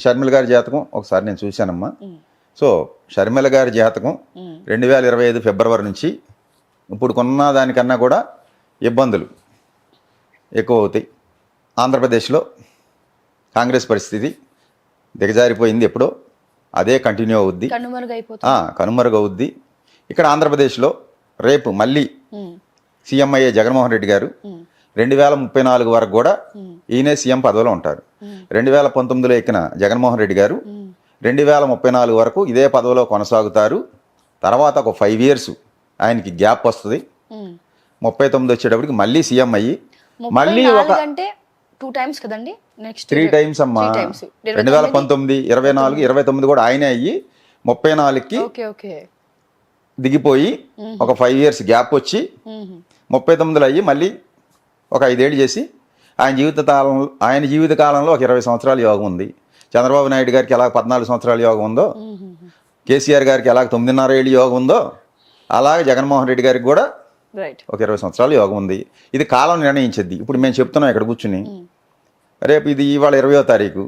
షర్మిల గారి జాతకం ఒకసారి నేను చూశానమ్మా. సో షర్మిల గారి జాతకం 2025 ఫిబ్రవరి నుంచి ఇప్పుడు కొన్న దానికన్నా కూడా ఇబ్బందులు ఎక్కువ అవుతాయి. ఆంధ్రప్రదేశ్లో కాంగ్రెస్ పరిస్థితి దిగజారిపోయింది, ఎప్పుడో అదే కంటిన్యూ అవుద్ది, కనుమరుగవుద్ది. ఇక్కడ ఆంధ్రప్రదేశ్లో రేపు మళ్ళీ సీఎం అయ్యే జగన్మోహన్ రెడ్డి గారు 2034 వరకు కూడా ఈయనే సీఎం పదవిలో ఉంటారు. 2019లో ఎక్కిన జగన్మోహన్ రెడ్డి గారు 2034 వరకు ఇదే పదవిలో కొనసాగుతారు. తర్వాత ఒక 5 years ఆయనకి గ్యాప్ వస్తుంది. 39 వచ్చేటప్పటికి మళ్ళీ సీఎం అయ్యి మళ్ళీ ఒక 2 times కదండి, నెక్స్ట్ 3 times అమ్మా. 2019, 24, 29 కూడా ఆయనే అయ్యి 34కి దిగిపోయి ఒక 5 years గ్యాప్ వచ్చి 39లో అయ్యి మళ్ళీ ఒక 5 ఏళ్ళు చేసి ఆయన జీవిత కాలంలో ఒక 20 సంవత్సరాల యోగం ఉంది. చంద్రబాబు నాయుడు గారికి ఎలాగ 14 సంవత్సరాల యోగం ఉందో, కేసీఆర్ గారికి ఎలాగ 9.5 ఏళ్ళు యోగం ఉందో, అలాగే జగన్మోహన్ రెడ్డి గారికి కూడా ఒక 20 సంవత్సరాల యోగం ఉంది. ఇది కాలం నిర్ణయించింది. ఇప్పుడు మేము చెప్తున్నాం ఇక్కడ కూర్చుని, రేపు ఇది ఇవాళ 20వ తారీఖు,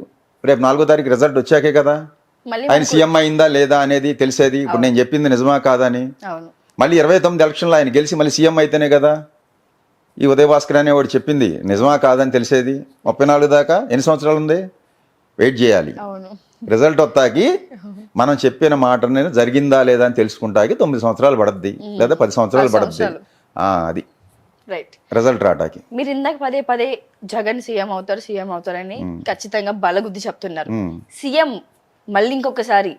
రేపు 4వ తారీఖు రిజల్ట్ వచ్చాకే కదా ఆయన సీఎం అయిందా లేదా అనేది తెలిసేది. ఇప్పుడు నేను చెప్పింది నిజమా కాదని. మళ్ళీ 29 ఎలక్షన్లో ఆయన గెలిచి మళ్ళీ సీఎం అయితేనే కదా ఈ ఉదయభాస్కర్ అనేవాడు చెప్పింది నిజమా కాదని తెలిసేది. 34 దాకా ఎన్ని సంవత్సరాలు ఉంది, వెయిట్ చేయాలి. రిజల్ట్ వస్తాకి మనం చెప్పిన మాట జరిగిందా లేదా అని తెలుసుకుంటాకి 9 సంవత్సరాలు పడద్ది, లేదా 10 సంవత్సరాలు పడద్ది. అది రిజల్ట్ రావటానికి. మీరు ఇందాక పదే జగన్ సీఎం అవుతారని ఖచ్చితంగా బలగుద్ది చెప్తున్నారు. సీఎం మళ్ళీ ఇంకొకసారి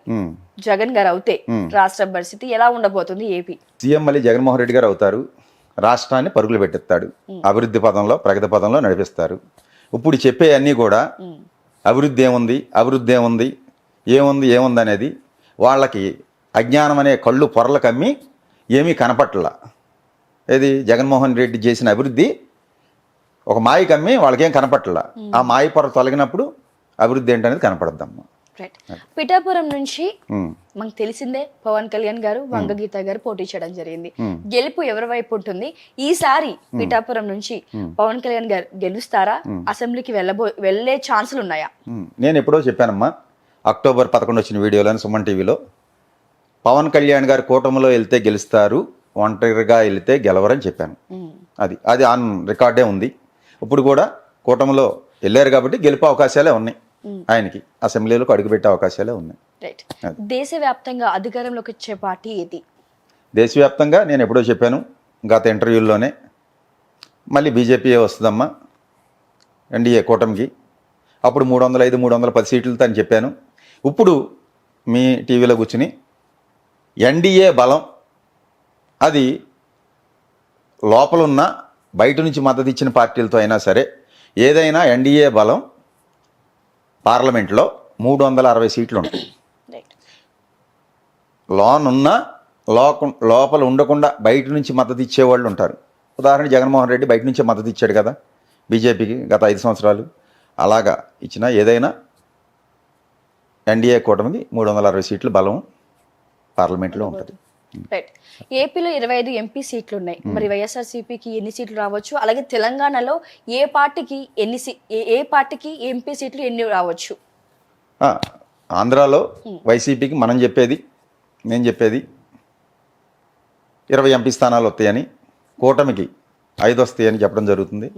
జగన్ గారు అవుతే రాష్ట్ర పరిస్థితి ఎలా ఉండబోతుంది? ఏపీ సీఎం మళ్ళీ జగన్మోహన్ రెడ్డి గారు అవుతారు. రాష్ట్రాన్ని పరుగులు పెట్టిస్తాడు, అభివృద్ధి పదంలో ప్రగతి పదంలో నడిపిస్తారు. ఇప్పుడు చెప్పే అన్నీ కూడా అభివృద్ధి ఏముంది ఏముంది అనేది వాళ్ళకి అజ్ఞానం అనే కళ్ళు పొరలు కమ్మి ఏమీ కనపట్ల. ఏది జగన్మోహన్ రెడ్డి చేసిన అభివృద్ధి ఒక మాయ కమ్మి వాళ్ళకేం కనపట్ల. ఆ మాయ పొర తొలగినప్పుడు అభివృద్ధి ఏంటనేది కనపడద్దమ్మా. పిఠాపురం నుంచి మనకు తెలిసిందే పవన్ కళ్యాణ్ గారు, వంగగీత గారు పోటీ చేయడం జరిగింది. గెలుపు ఎవరి వైపు ఉంటుంది? ఈసారి పిఠాపురం నుంచి పవన్ కళ్యాణ్ గారు గెలుస్తారా? అసెంబ్లీకి వెళ్లే ఛాన్సులు ఉన్నాయా? నేను ఎప్పుడో చెప్పానమ్మా, అక్టోబర్ 11 వచ్చిన వీడియోలో సుమన్ టీవీలో, పవన్ కళ్యాణ్ గారు కూటమిలో వెళ్తే గెలుస్తారు, ఒంటరిగా వెళ్తే గెలవరని చెప్పాను. అది ఆన్ రికార్డే ఉంది. ఇప్పుడు కూడా కూటమిలో వెళ్ళారు కాబట్టి గెలుపు అవకాశాలే ఉన్నాయి ఆయనకి, అసెంబ్లీలోకి అడుగుపెట్టే అవకాశాలే ఉన్నాయి. దేశవ్యాప్తంగా అధికారంలోకి వచ్చే పార్టీ ఏది? దేశవ్యాప్తంగా నేను ఎప్పుడో చెప్పాను గత ఇంటర్వ్యూల్లోనే, మళ్ళీ బీజేపీయే వస్తుందమ్మా ఎన్డీఏ కూటమికి. అప్పుడు 305, 310 సీట్లతో అని చెప్పాను. ఇప్పుడు మీ టీవీలో కూర్చుని ఎన్డీఏ బలం అది లోపలున్న బయట నుంచి మద్దతు ఇచ్చిన పార్టీలతో అయినా సరే ఏదైనా ఎన్డీఏ బలం పార్లమెంట్లో 360 సీట్లు ఉంటాయి. లోపల ఉండకుండా బయట నుంచి మద్దతు ఇచ్చేవాళ్ళు ఉంటారు. ఉదాహరణ జగన్మోహన్ రెడ్డి బయట నుంచే మద్దతు ఇచ్చాడు కదా బీజేపీకి గత 5 సంవత్సరాలు. అలాగా ఇచ్చినా ఏదైనా ఎన్డీఏ కూటమికి 360 సీట్లు బలం పార్లమెంట్లో ఉంటుంది. ఏపీలో 25 ఎంపీ సీట్లు ఉన్నాయి. మరి వైఎస్ఆర్సీపీకి ఎన్ని సీట్లు రావచ్చు? అలాగే తెలంగాణలో ఏ పార్టీకి ఎంపీ సీట్లు ఎన్ని రావచ్చు? ఆంధ్రాలో వైసీపీకి నేను చెప్పేది 20 ఎంపీ స్థానాలు వస్తాయని, కూటమికి 5 వస్తాయని చెప్పడం జరుగుతుంది.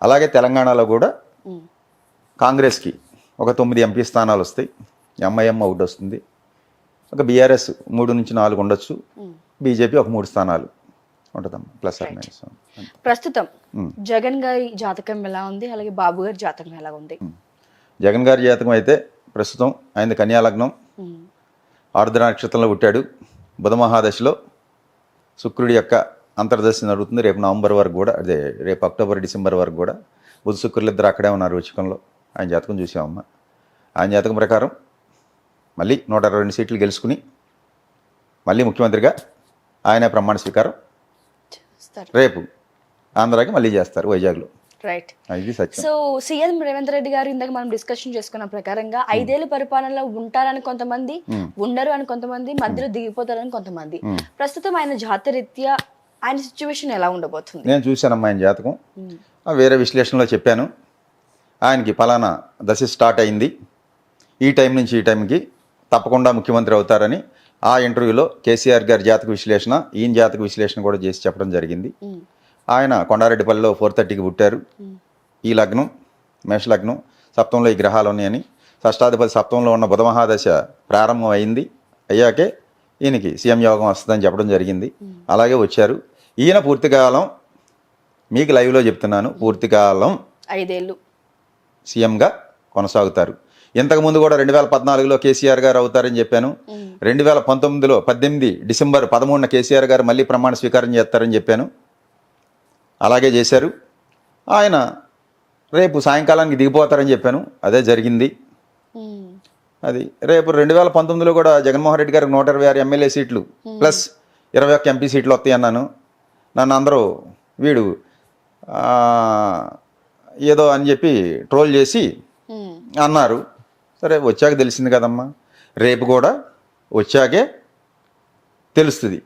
అలాగే తెలంగాణలో కూడా కాంగ్రెస్కి ఒక 9 ఎంపీ స్థానాలు వస్తాయి, ఎంఐఎం ఒకటి వస్తుంది, ఒక బీఆర్ఎస్ 3 నుంచి 4 ఉండొచ్చు, బీజేపీ ఒక 3 స్థానాలు ఉంటుందమ్మా, ప్లస్ ఆర్ మైనస్. ప్రస్తుతం జగన్ గారి జాతకం ఎలా ఉంది, అలాగే బాబు గారి జాతకం ఎలా ఉంది? జగన్ గారి జాతకం అయితే ప్రస్తుతం ఆయన కన్యా లగ్నం, ఆర్ద్ర నక్షత్రంలో పుట్టాడు. బుధ మహాదశలో శుక్రుడి యొక్క అంతర్దశ నడుస్తుంది. రేపు నవంబర్ వరకు కూడా, అదే రేపు అక్టోబర్ డిసెంబర్ వరకు కూడా బుధ శుక్రులు ఇద్దరు అక్కడే ఉన్నారు వృచ్చికంలో. ఆయన జాతకం చూసామమ్మా. ఆయన జాతకం ప్రకారం మళ్ళీ 122 సీట్లు గెలుచుకుని మళ్ళీ ముఖ్యమంత్రిగా ఆయన ప్రమాణ స్వీకారం రేపు ఆంధ్రాకి మళ్ళీ చేస్తారు వైజాగ్లో. Right. So CM Revanth Reddy గారు ఇందాక మనం డిస్కషన్ చేసుకున్న ప్రకారంగా 5 ఏళ్ల పరిపాలనలో ఉంటారని కొంతమంది, ఉండరు అని కొంతమంది, మధ్యలో దిగిపోతారని కొంతమంది. ప్రస్తుతం ఆయన జాతరీత్యా ఆయన సిచ్యువేషన్ ఎలా ఉండబోతుంది? నేను చూశానమ్మా ఆయన జాతకం, వేరే విశ్లేషణలో చెప్పాను. ఆయనకి ఫలానా దశ స్టార్ట్ అయింది, ఈ టైం నుంచి ఈ టైంకి తప్పకుండా ముఖ్యమంత్రి అవుతారని ఆ ఇంటర్వ్యూలో కేసీఆర్ గారి జాతక విశ్లేషణ ఈయన జాతక విశ్లేషణ కూడా చేసి చెప్పడం జరిగింది. ఆయన కొండారెడ్డిపల్లిలో 4:30కి పుట్టారు. ఈ లగ్నం మేష లగ్నం, సప్తంలో ఈ గ్రహాలు ఉన్నాయని, షష్టాధిపతి సప్తంలో ఉన్న బుధ మహాదశ ప్రారంభం అయింది. అయ్యాకే ఈయనకి సీఎం యోగం వస్తుందని చెప్పడం జరిగింది. అలాగే వచ్చారు. ఈయన పూర్తికాలం మీకు లైవ్లో చెప్తున్నాను, పూర్తికాలం 5 ఏళ్ళు సీఎంగా కొనసాగుతారు. ఇంతకుముందు కూడా 2014లో కేసీఆర్ గారు అవుతారని చెప్పాను. 2019లో 18 డిసెంబర్ 13న కేసీఆర్ గారు మళ్ళీ ప్రమాణ స్వీకారం చేస్తారని చెప్పాను. అలాగే చేశారు. ఆయన రేపు సాయంకాలానికి దిగిపోతారని చెప్పాను. అదే జరిగింది. అది రేపు 2019లో కూడా జగన్మోహన్ రెడ్డి గారికి 126 ఎమ్మెల్యే సీట్లు ప్లస్ 21 ఎంపీ సీట్లు వస్తాయి అన్నాను. నన్ను అందరూ వీడు ఏదో అని చెప్పి ట్రోల్ చేసి అన్నారు. సరే వచ్చాక తెలిసింది కదమ్మా, రేపు కూడా వచ్చాకే తెలుస్తుంది.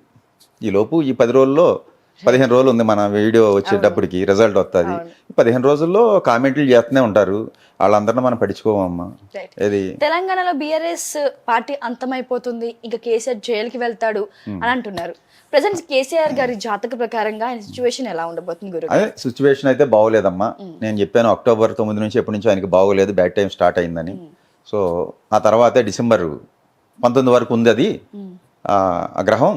ఈలోపు ఈ 10 రోజుల్లో 15 రోజులు ఉంది మన వీడియో వచ్చేటప్పటికి రిజల్ట్ వస్తుంది. 15 రోజుల్లో కామెంట్లు చేస్తూనే ఉంటారు. వాళ్ళందరినీ మనం పట్టించుకోమమ్మా. ఏది తెలంగాణలో బీఆర్ఎస్ పార్టీ అంతమైపోతుంది, ఇంకా కేసీఆర్ జైలుకి వెళ్తాడు అని అంటున్నారు. ప్రజెంట్ కేసీఆర్ గారి జాతక ప్రకారంగా ఆయన సిచ్యువేషన్ ఎలా ఉండబోతుంది గురు? అదే సిచ్యువేషన్ అయితే బాగోలేదమ్మా. నేను చెప్పాను అక్టోబర్ 9 నుంచి ఎప్పటి నుంచో ఆయనకి బాగోలేదు, బ్యాడ్ టైం స్టార్ట్ అయిందని. సో ఆ తర్వాతే డిసెంబర్ 19 వరకు ఉంది అది ఆ గ్రహం.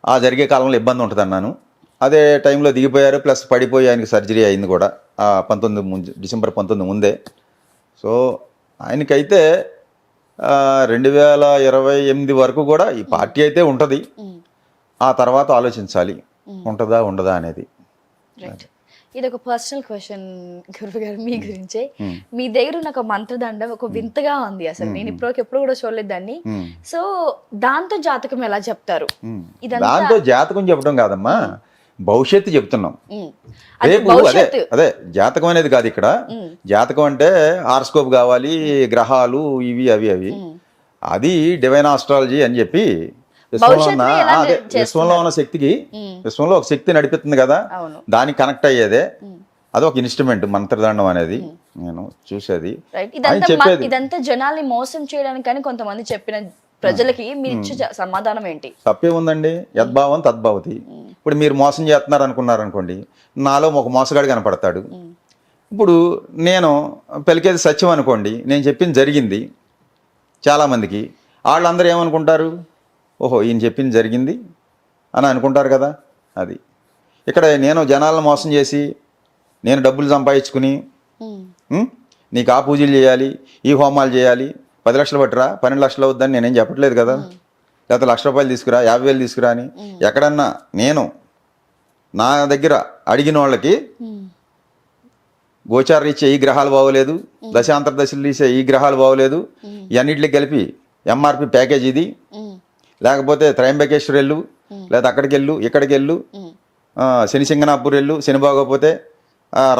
ఆ జరిగే కాలంలో ఇబ్బంది ఉంటుంది అన్నాను. అదే టైంలో దిగిపోయారు, ప్లస్ పడిపోయి ఆయనకి సర్జరీ అయింది కూడా డిసెంబర్ 19 ముందే. సో ఆయనకైతే 2028 వరకు కూడా ఈ పార్టీ అయితే ఉంటుంది. ఆ తర్వాత ఆలోచించాలి ఉంటుందా ఉండదా అనేది. ఇది ఒక పర్సనల్ క్వశ్చన్ గురువు గారు మీ గురించే. మీ దగ్గర ఉన్న ఒక మంత్రదండం ఒక వింతగా ఉంది, అసలు నేను ఎప్పుడు కూడా చూడలేదు దాన్ని. సో దాంతో జాతకం ఎలా చెప్తారు? దాంతో జాతకం చెప్పడం కాదమ్మా, భవిష్యత్తు చెప్తున్నాం. రేపు అదే జాతకం అనేది కాదు ఇక్కడ. జాతకం అంటే హారోస్కోప్ కావాలి, గ్రహాలు ఇవి అవి అది డివైన్ ఆస్ట్రాలజీ అని చెప్పి విశ్వంలో ఉన్న శక్తికి, విశ్వంలో ఒక శక్తి నడిపిస్తుంది కదా, దానికి కనెక్ట్ అయ్యేదే. అది ఒక ఇన్స్ట్రుమెంట్ మంత్రదండం అనేది. నేను చూసేది ఇదంతా జనాల్ని మోసం చేయడానికి కానీ కొంతమంది చెప్పిన ప్రజలకి మీరు ఇచ్చే సమాధానం ఏంటి? తప్పే ఉందండి, యద్భావం తద్భావతి. ఇప్పుడు మీరు మోసం చేస్తున్నారు అనుకున్నారనుకోండి, నాలో ఒక మోసగాడు కనపడతాడు. ఇప్పుడు నేను పలికేది సత్యం అనుకోండి, నేను చెప్పింది జరిగింది చాలామందికి. వాళ్ళందరూ ఏమనుకుంటారు, ఓహో ఈయన చెప్పింది జరిగింది అని అనుకుంటారు కదా. అది ఇక్కడ నేను జనాలను మోసం చేసి నేను డబ్బులు సంపాదించుకుని నీకు ఆ పూజలు చేయాలి, ఈ హోమాలు చేయాలి, 10 లక్షలు పట్టురా, 12 లక్షలు అవుద్దని నేనేం చెప్పట్లేదు కదా. లేకపోతే ₹1,00,000 తీసుకురా, 50,000 తీసుకురా అని ఎక్కడన్నా నేను నా దగ్గర అడిగిన వాళ్ళకి గోచార రీత్యా ఈ గ్రహాలు బాగోలేదు, దశాంతర దశలు తీసే ఈ గ్రహాలు బాగోలేదు, ఇవన్నిటికి కలిపి ఎంఆర్పి ప్యాకేజ్ ఇది, లేకపోతే త్రయంబకేశ్వర్ వెళ్ళు, లేదా అక్కడికి వెళ్ళు, ఇక్కడికి వెళ్ళు, శని సింగనాపూర్ వెళ్ళు, శని బాగోపోతే,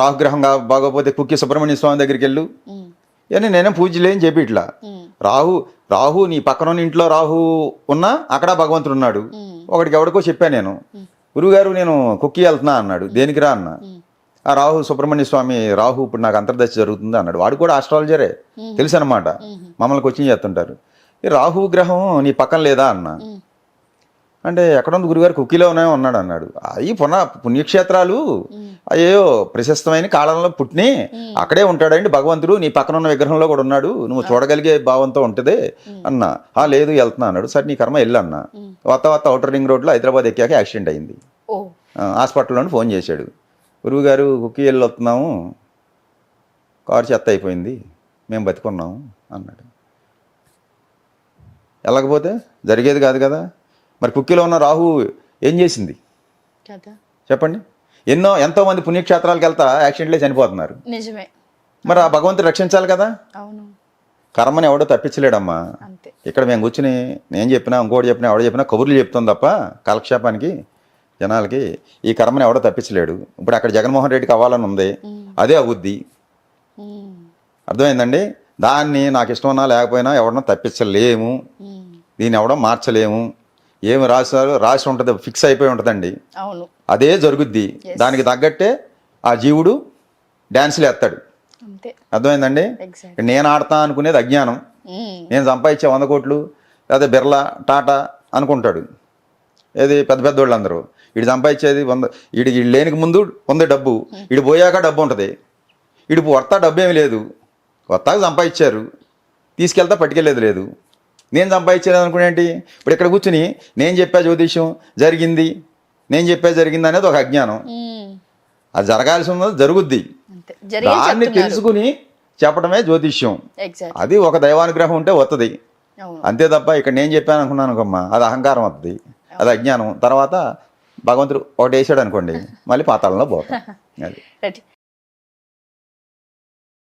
రాహుగ్రహం బాగోపోతే కుక్కి సుబ్రహ్మణ్య స్వామి దగ్గరికి వెళ్ళు, ఇవన్నీ నేనే పూజలు ఏం చెప్పి ఇట్లా. రాహు నీ పక్కన ఇంట్లో రాహు ఉన్నా అక్కడ భగవంతుడు ఉన్నాడు. ఒకటికి ఎవడికో చెప్పాను నేను, గురువుగారు నేను కుక్కి వెళ్తున్నా అన్నాడు. దేనికి రా అన్న, ఆ రాహు సుబ్రహ్మణ్య స్వామి రాహు ఇప్పుడు నాకు అంతర్దశ జరుగుతుంది అన్నాడు. వాడు కూడా ఆస్ట్రాలజరే, తెలుసు అనమాట, మమ్మల్ని కోచింగ్ చేస్తుంటారు. ఈ రాహు గ్రహం నీ పక్కన లేదా అన్న అంటే ఎక్కడుంది గురుగారు, కుక్కీలోనే ఉన్నాడు అన్నాడు. అవి పుణ్యక్షేత్రాలు అయ్యో ప్రశస్తమైన కాలంలో పుట్టిని అక్కడే ఉంటాడండి భగవంతుడు, నీ పక్కన ఉన్న విగ్రహంలో కూడా ఉన్నాడు, నువ్వు చూడగలిగే భావంతో ఉంటుంది అన్న. లేదు వెళ్తున్నా అన్నాడు. సరే నీ కర్మ వెళ్ళు అన్న. వత్త ఔటర్ రింగ్ రోడ్లో హైదరాబాద్ ఎక్కాక యాక్సిడెంట్ అయింది. హాస్పిటల్లో ఫోన్ చేశాడు, గురువుగారు కుక్కీ వెళ్ళి వస్తున్నాము, కారు చెత్త అయిపోయింది, మేము బతికున్నాము అన్నాడు. వెళ్ళకపోతే జరిగేది కాదు కదా. మరి కుక్కీలో ఉన్న రాహు ఏం చేసింది చెప్పండి. ఎంతోమంది పుణ్యక్షేత్రాలకు వెళ్తా యాక్సిడెంట్లే చనిపోతున్నారు. నిజమే. మరి ఆ భగవంతుడు రక్షించాలి కదా. కర్మని ఎవడో తప్పించలేడమ్మా. ఇక్కడ మేము కూర్చుని నేను చెప్పినా ఇంకోటి చెప్పినా ఎవడో చెప్పినా కబుర్లు చెప్తాం తప్ప కాలక్షేపానికి జనాలకి ఈ కర్మని ఎవడో తప్పించలేడు. ఇప్పుడు అక్కడ జగన్మోహన్ రెడ్డికి అవ్వాలని ఉంది, అదే అవుద్ది. అర్థమైందండి. దాన్ని నాకు ఇష్టం ఉన్నా లేకపోయినా ఎవడన్నా తప్పించలేము, దీన్ని ఎవడో మార్చలేము. ఏమి రాసి ఉంటుంది, ఫిక్స్ అయిపోయి ఉంటుందండి, అదే జరుగుద్ది. దానికి తగ్గట్టే ఆ జీవుడు డ్యాన్సులు వేస్తాడు. అర్థమైందండి. నేను ఆడతా అనుకునేది అజ్ఞానం, నేను సంపాదించే 100 కోట్లు లేదా బిర్లా టాటా అనుకుంటాడు. ఏది పెద్ద పెద్ద వాళ్ళు అందరూ వీడు సంపాదించేది 100, వీడికి లేనికి ముందు ఉంది డబ్బు, వీడు పోయాక డబ్బు ఉంటుంది. వీడు వర్త డబ్బు ఏమి లేదు, కొత్తగా సంపాదించారు, తీసుకెళ్తా పట్టుకెళ్ళేది లేదు. నేను సంపాదించేది అనుకునేంటి, ఇప్పుడు ఇక్కడ కూర్చుని నేను చెప్పా జ్యోతిష్యం జరిగింది, నేను చెప్పే జరిగింది అనేది ఒక అజ్ఞానం. అది జరగాల్సి ఉన్నది జరుగుద్ది, అంతే దాన్ని తెలుసుకుని చెప్పడమే జ్యోతిష్యం. ఎగ్జాక్ట్. అది ఒక దైవానుగ్రహం ఉంటే వస్తుంది, అవును. అంతే తప్ప ఇక్కడ నేను చెప్పాను అనుకున్నాను అనుకోమ్మా, అది అహంకారం వస్తుంది, అది అజ్ఞానం. తర్వాత భగవంతుడు ఒకటి వేసాడు అనుకోండి, మళ్ళీ పాతాళంలో పోతాం. అది రైట్.